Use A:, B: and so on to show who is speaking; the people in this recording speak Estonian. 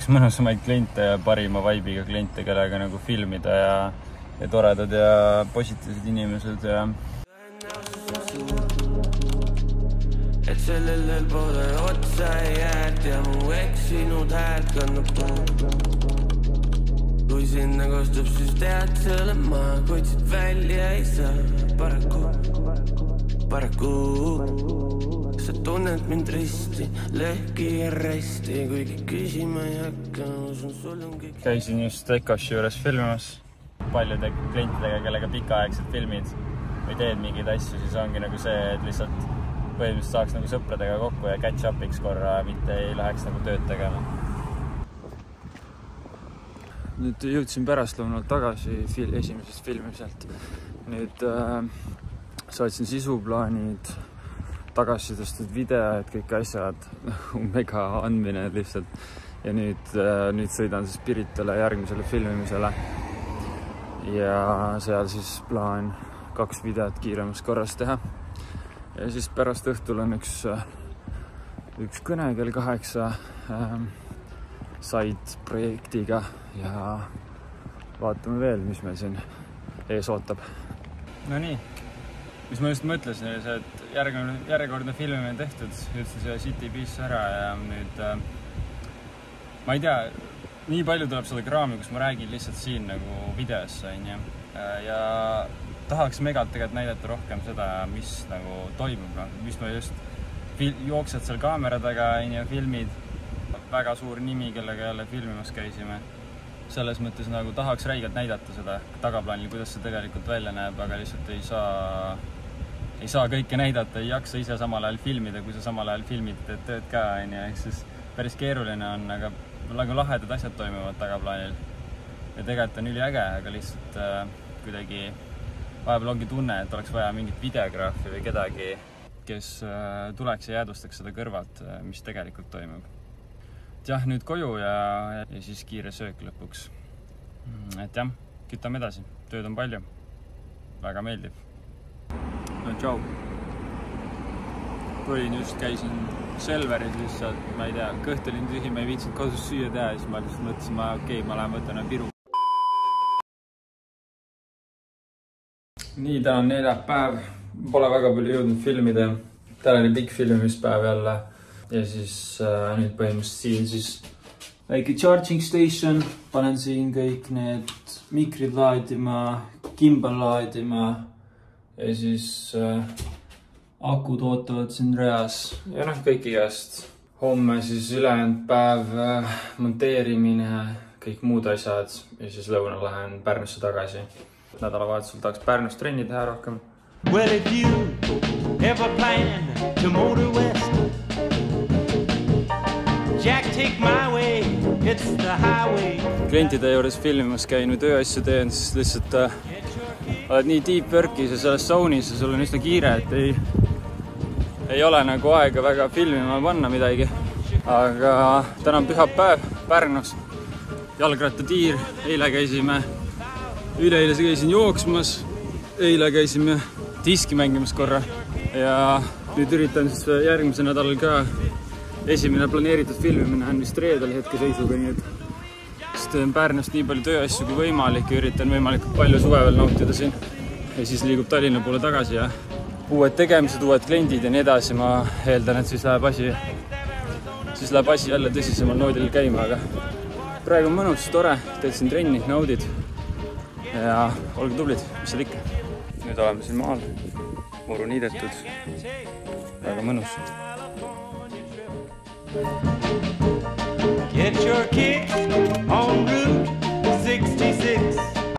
A: üks mõnusamaid kliente ja parima vibe'iga kliente, kellega nagu filmida ja toredad ja positiivsed inimesed ja et sellel pole otsa jääd ja mu eksinud hääd kannab kui sinna kostub, siis tead selle maa, kuid siit välja ei saa paraku sa tunned mind risti, lõhki ja resti, kuigi küsima ei hakka, usun sul on kõik. Käisin just Ekoshi juures filmimas paljude klientidega, kellega pikaaegsed filmid või teed mingeid asju, siis ongi nagu see, et lihtsalt põhimõtteliselt saaks nagu sõpradega kokku ja catch up'iks korra, mitte ei läheks nagu tööd tegema. Nüüd jõudsin pärastlõunalt tagasi esimesest filmiselt. Nüüd saatsin sisuplaanid, tagasisidestud videod, kõik asjad, mega andmine lihtsalt. Ja nüüd sõidan siis Piritale järgmisele filmimisele. Ja seal siis plaan 2 videot kiiremas korras teha. Ja siis pärast õhtul on üks kõne kell 8 side projektiga ja vaatame veel, mis meil siin ees ootab. No nii, mis ma just mõtlesin, oli see, et järjekordne filmimine on tehtud, jõudsin siia City Beach'i ära ja nüüd ma ei tea, nii palju tuleb seda kraami, kus ma räägin lihtsalt siin nagu videosse ja tahaks megalt tegelikult näidata rohkem seda, mis nagu toimub, mis ma just jooksed seal kaamera taga ja filmid, väga suur nimi, kellega jälle filmimas käisime. Selles mõttes nagu tahaks räigelt näidata seda tagaplaanil, kuidas see tegelikult välja näeb, aga lihtsalt ei saa kõike näidata, ei jaksa ise samal ajal filmida, kui sa samal ajal filmid teed tööd ka, ehk siis päris keeruline on, aga nagu lahedad asjad toimuvad tagaplaanil. Ja tegelikult on üliäge, aga lihtsalt kuidagi vahepeal ongi tunne, et oleks vaja mingit videograafi või kedagi, kes tuleks ja jäädvustaks seda kõrvalt, mis tegelikult toimub. Jah, nüüd koju ja siis kiire söök lõpuks. Et jah, kütame edasi. Tööd on palju. Väga meeldib. No tšau. Tulin just, käisin Selveris lihtsalt, ma ei tea, kõht olin tühi, ma ei viitsinud kodus süüa teha, siis ma lihtsalt mõtlesin, ma lähen võtan piru. Nii, täna on 4. päev. Pole väga palju jõudnud filmida. Täna oli pikk filmimispäev jälle. Ja siis nüüd põhimõtteliselt siin siis väike charging station, panen siin kõik need mikrid laadima, gimbal laadima ja siis akud ootavad siin reas ja kõik igast. Homme siis ülejäänud päev monteerimine, kõik muud asjad ja siis lõunal lähen Pärnusse tagasi. Nädalavahetusel tahaks Pärnus trenni teha rohkem. Well, if you ever plan to motor west Jack, take my way, it's the highway. Klientide juures filmimas käin või tööasju teen, siis lihtsalt oled nii deep work'is ja selles zone'is ja sul on üsna kiire, et ei ole nagu aega väga filmima panna midagi. Aga täna on pühapäev Pärnus, jalgrattatiir, eile käisime, üleeile käisin jooksmas, eile käisime diski mängimas korra ja nüüd üritan siis järgmise nädalal ka esimene planeeritud filmimine on vist reedel hetkeseisuga, nii et teen Pärnust nii palju tööasju kui võimalik ja üritan võimalikult palju suve veel nautida siin. Ja siis liigub Tallinna poole tagasi ja uued tegemised, uued kliendid ja nii edasi. Ma eeldan, et siis läheb asi jälle tõsisemal noodil käima, aga praegu on mõnus, tore, teed siin trenni, naudid ja olge tublid, mis seal ikka. Nüüd oleme siin maal, muru niidetud, väga mõnus. Get your kids